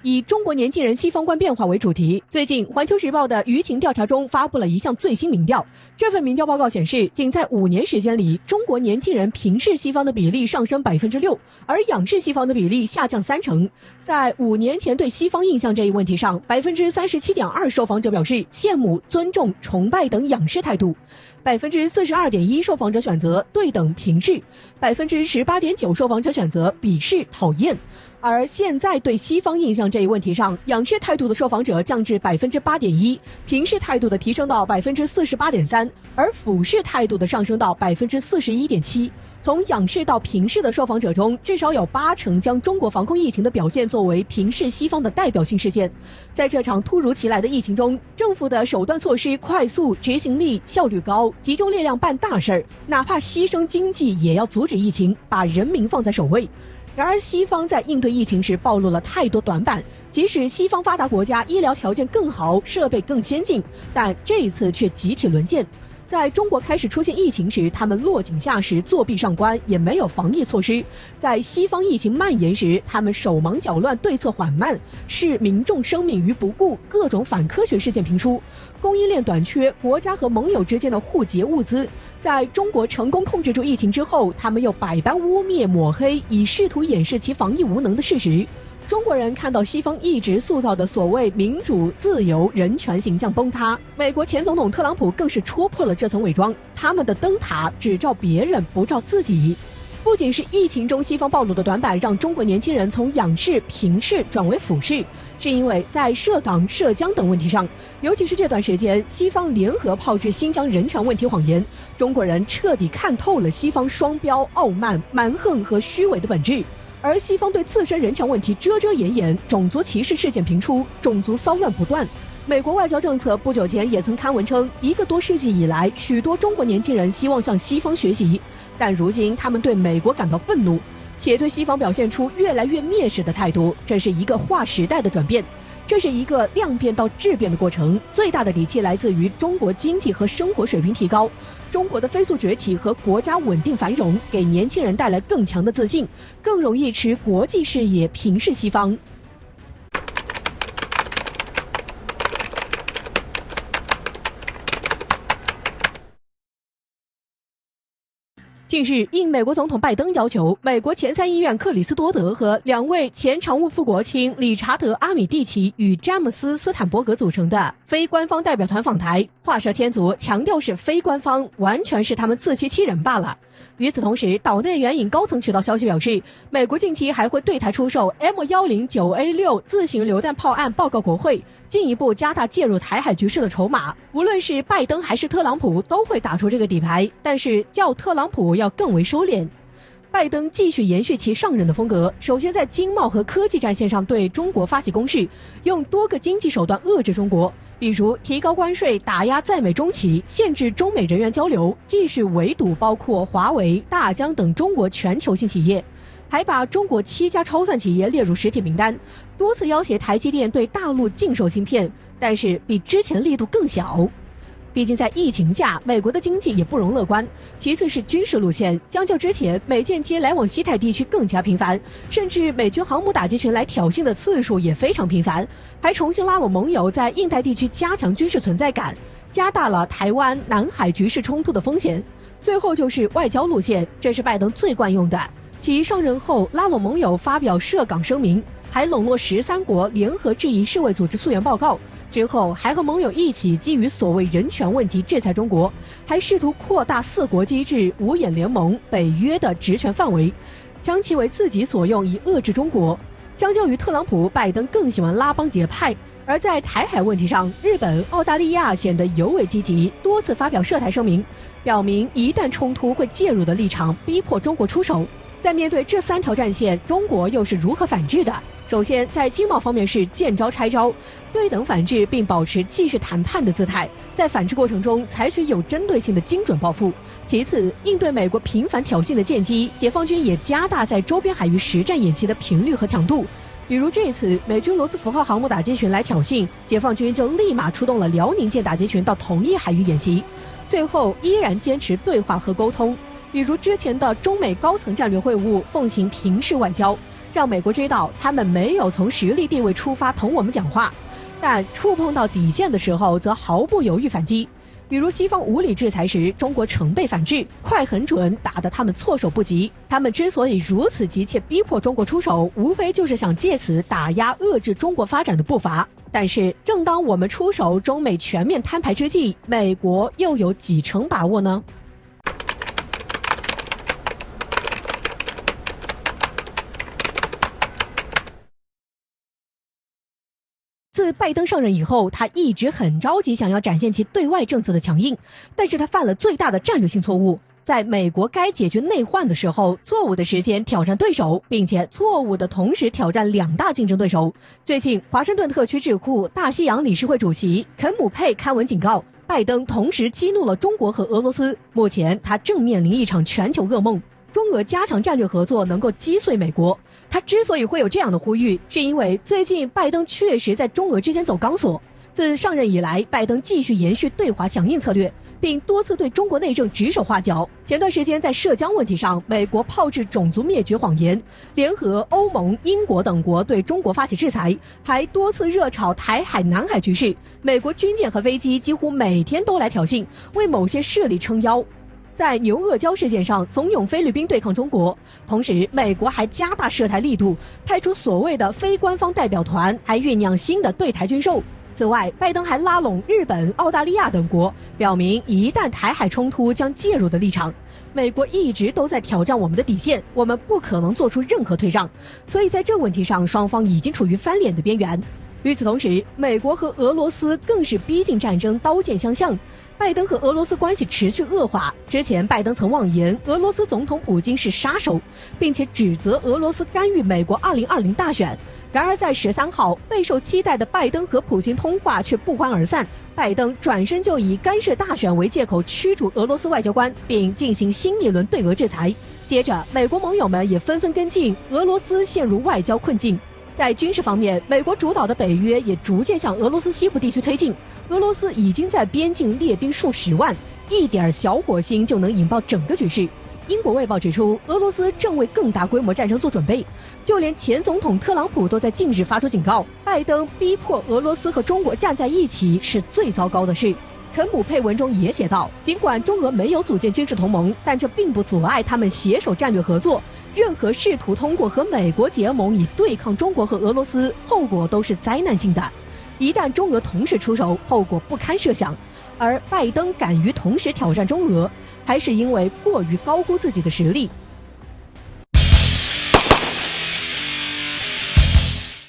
以中国年轻人西方观变化为主题。最近，环球时报的舆情调查中发布了一项最新民调。这份民调报告显示，仅在5年时间里，中国年轻人平视西方的比例上升6%，而仰视西方的比例下降30%。在5年前对西方印象这一问题上，37.2%受访者表示羡慕、尊重、崇拜等仰视态度，42.1%受访者选择对等平视，18.9%受访者选择鄙视、讨厌。而现在对西方印象这一问题上，仰视态度的受访者降至8.1%，平视态度的提升到48.3%，而俯视态度的上升到41.7%。从仰视到平视的受访者中，至少有80%将中国防控疫情的表现作为平视西方的代表性事件。在这场突如其来的疫情中，政府的手段措施快速、执行力、效率高，集中力量办大事儿，哪怕牺牲经济也要阻止疫情，把人民放在首位。然而，西方在应对疫情时暴露了太多短板，即使西方发达国家医疗条件更好，设备更先进，但这一次却集体沦陷。在中国开始出现疫情时，他们落井下石、作壁上观，也没有防疫措施；在西方疫情蔓延时，他们手忙脚乱、对策缓慢，视民众生命于不顾，各种反科学事件频出，供应链短缺，国家和盟友之间的互劫物资。在中国成功控制住疫情之后，他们又百般污蔑抹黑，以试图掩饰其防疫无能的事实。中国人看到西方一直塑造的所谓民主、自由、人权形象崩塌，美国前总统特朗普更是戳破了这层伪装，他们的灯塔只照别人，不照自己。不仅是疫情中西方暴露的短板让中国年轻人从仰视、平视转为俯视，是因为在涉港、涉疆等问题上，尤其是这段时间西方联合炮制新疆人权问题谎言，中国人彻底看透了西方双标、傲慢、蛮横和虚伪的本质。而西方对自身人权问题遮遮掩掩，种族歧视事件频出，种族骚乱不断。美国外交政策不久前也曾刊文称，1个多世纪以来，许多中国年轻人希望向西方学习，但如今他们对美国感到愤怒，且对西方表现出越来越蔑视的态度。这是一个划时代的转变，这是一个量变到质变的过程。最大的底气来自于中国经济和生活水平提高，中国的飞速崛起和国家稳定繁荣，给年轻人带来更强的自信，更容易持国际视野平视西方。近日，应美国总统拜登要求，美国前参议院克里斯多德和2位前常务副国卿理查德·阿米蒂奇与詹姆斯·斯坦伯格组成的非官方代表团访台。画蛇添足，强调是非官方，完全是他们自欺欺人罢了。与此同时，岛内援引高层渠道消息表示，美国近期还会对台出售 M109A6 自行榴弹炮案报告国会，进一步加大介入台海局势的筹码。无论是拜登还是特朗普都会打出这个底牌，但是较特朗普要更为收敛。拜登继续延续其上任的风格，首先在经贸和科技战线上对中国发起攻势，用多个经济手段遏制中国，比如提高关税、打压在美中企、限制中美人员交流，继续围堵包括华为、大疆等中国全球性企业，还把中国7家超算企业列入实体名单，多次要挟台积电对大陆禁售芯片，但是比之前力度更小。毕竟在疫情下，美国的经济也不容乐观。其次是军事路线，相较之前，美舰机来往西太地区更加频繁，甚至美军航母打击群来挑衅的次数也非常频繁，还重新拉拢盟友，在印太地区加强军事存在感，加大了台湾、南海局势冲突的风险。最后就是外交路线，这是拜登最惯用的。其上任后拉拢盟友发表涉港声明，还笼络13国联合质疑世卫组织溯源报告，之后还和盟友一起基于所谓人权问题制裁中国，还试图扩大4国机制、五眼联盟、北约的职权范围，将其为自己所用以遏制中国。相较于特朗普，拜登更喜欢拉帮结派。而在台海问题上，日本、澳大利亚显得尤为积极，多次发表涉台声明，表明一旦冲突会介入的立场，逼迫中国出手。在面对这3条战线，中国又是如何反制的？首先，在经贸方面是见招拆招，对等反制，并保持继续谈判的姿态，在反制过程中采取有针对性的精准报复。其次，应对美国频繁挑衅的舰机，解放军也加大在周边海域实战演习的频率和强度。比如这次美军罗斯福号航母打击群来挑衅，解放军就立马出动了辽宁舰打击群到同一海域演习。最后依然坚持对话和沟通，比如之前的中美高层战略会晤奉行平视外交，让美国知道他们没有从实力地位出发同我们讲话，但触碰到底线的时候则毫不犹豫反击。比如西方无理制裁时，中国成倍反制，快很准，打得他们措手不及。他们之所以如此急切逼迫中国出手，无非就是想借此打压遏制中国发展的步伐。但是正当我们出手，中美全面摊牌之际，美国又有几成把握呢？自拜登上任以后，他一直很着急想要展现其对外政策的强硬，但是他犯了最大的战略性错误，在美国该解决内患的时候，错误的时间挑战对手，并且错误的同时挑战两大竞争对手。最近，华盛顿特区智库大西洋理事会主席肯姆佩刊文警告，拜登同时激怒了中国和俄罗斯，目前他正面临一场全球噩梦。中俄加强战略合作能够击碎美国。他之所以会有这样的呼吁，是因为最近拜登确实在中俄之间走钢索。自上任以来，拜登继续延续对华强硬策略，并多次对中国内政指手画脚。前段时间在涉疆问题上，美国炮制种族灭绝谎言，联合欧盟、英国等国对中国发起制裁，还多次热炒台海、南海局势。美国军舰和飞机几乎每天都来挑衅，为某些势力撑腰。在牛鄂礁事件上怂恿菲律宾对抗中国，同时美国还加大涉台力度，派出所谓的非官方代表团，还酝酿新的对台军售。此外，拜登还拉拢日本、澳大利亚等国，表明一旦台海冲突将介入的立场。美国一直都在挑战我们的底线，我们不可能做出任何退让，所以在这问题上，双方已经处于翻脸的边缘。与此同时，美国和俄罗斯更是逼近战争，刀剑相向。拜登和俄罗斯关系持续恶化。之前拜登曾妄言俄罗斯总统普京是杀手，并且指责俄罗斯干预美国2020大选。然而在13号，备受期待的拜登和普京通话却不欢而散。拜登转身就以干涉大选为借口驱逐俄罗斯外交官，并进行新一轮对俄制裁。接着，美国盟友们也纷纷跟进，俄罗斯陷入外交困境。在军事方面，美国主导的北约也逐渐向俄罗斯西部地区推进，俄罗斯已经在边境列兵数十万，一点小火星就能引爆整个局势。英国卫报指出，俄罗斯正为更大规模战争做准备，就连前总统特朗普都在近日发出警告，拜登逼迫俄罗斯和中国站在一起是最糟糕的事。肯姆佩文中也写道，尽管中俄没有组建军事同盟，但这并不阻碍他们携手战略合作。任何试图通过和美国结盟以对抗中国和俄罗斯，后果都是灾难性的。一旦中俄同时出手，后果不堪设想。而拜登敢于同时挑战中俄，还是因为过于高估自己的实力。